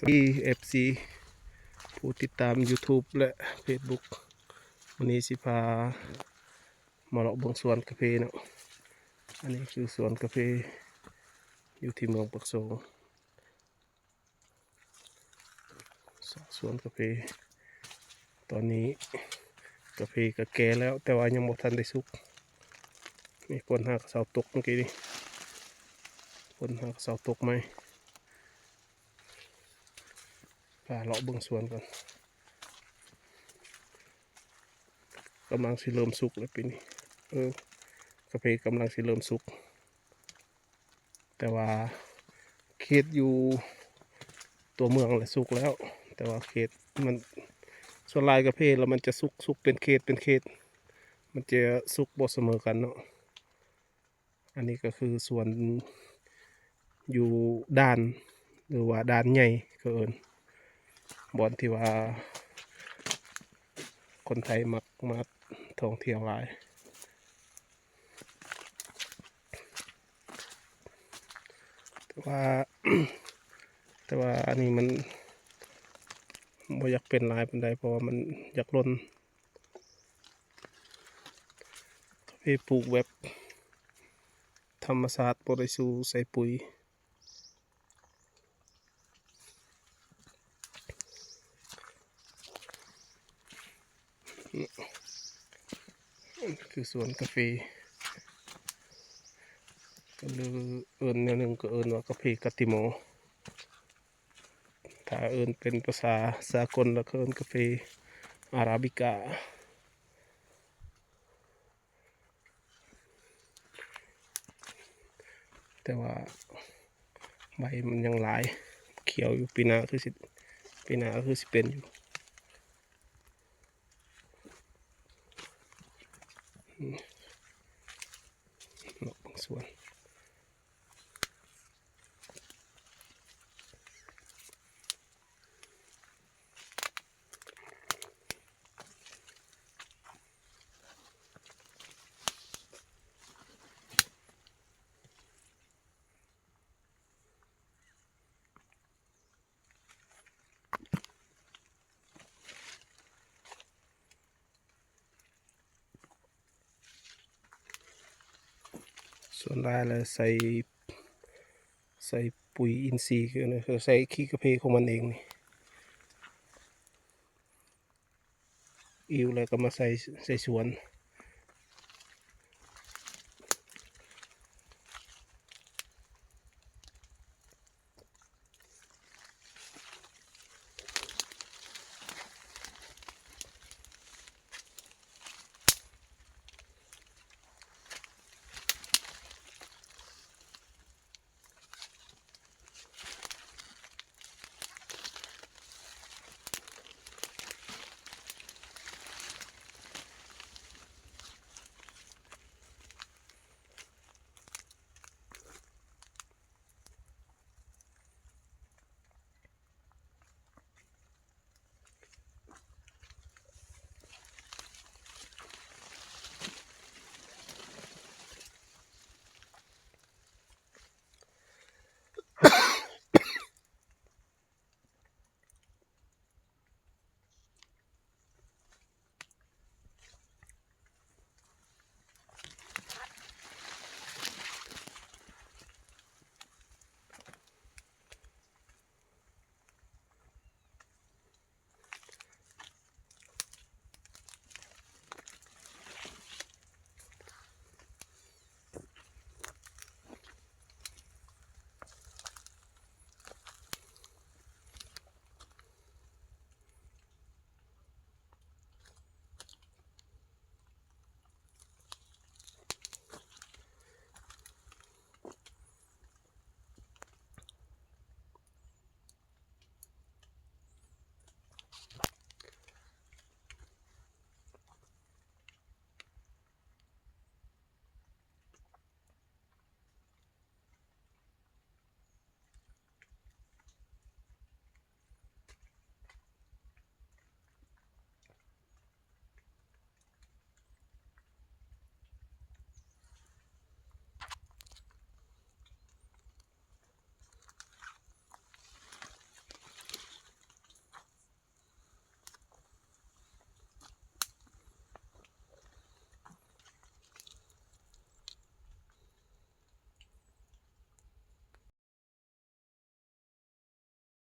สวัสดี FC ผู้ติดตาม YouTube และ Facebook วันนี้สิพามาเลาะเบิ่งสวนกาแฟเนาะอันนี้คือสวนกาแฟอยู่ที่เมืองปักโซสวนกาแฟตอนนี้กาแฟก็แก่แล้วแต่ว่ายังบ่ทันได้สุกมีคนหากระเสาตกเมื่อกี้นี่คนหากระเสาตกไหมพาเลาะเบิ่งสวนก่อนกำลังสิเริ่มสุกแล้วปีนี้กาแฟกำลังสิเริ่มสุกแต่ว่าเขตอยู่ตัวเมืองแหละสุกแล้วแต่ว่าเขตมันส่วนลายกาแฟแล้วมันจะสุกเป็นเขตมันจะสุกบ่เสมอกันเนาะอันนี้ก็คือส่วนอยู่ด้านหรือว่าด้านใหญ่ก็เอิ้นบอนที่ว่าคนไทยมักมาท่องเที่ยวหลายแต่ว่า แต่ว่าอันนี้มันบ่อยากเป็นหลายปานใดเพราะว่ามันอยากล้นไปปลูกแบบธรรมชาติบ่ได้สู่ใส่ปุ๋ยคือสวนกาแฟก็เลยเอิ้นแนวหนึ่งก็เอิ้นว่ากาแฟกาติโมถ้าเอิ้นเป็นภาษาสากลแล้วก็เอิ้นกาแฟอาราบิก้าแต่ว่าใบมันยังหลายเขียวอยู่ปีหน้าคือสิเป็นอยู่เลาะบางส่วนส่วนรายแล้วใส่ปุ๋ยอินทรีย์คือใส่ขี้กระเพาะของมันเองนี่อิ่วแล้วก็มาใส่สวน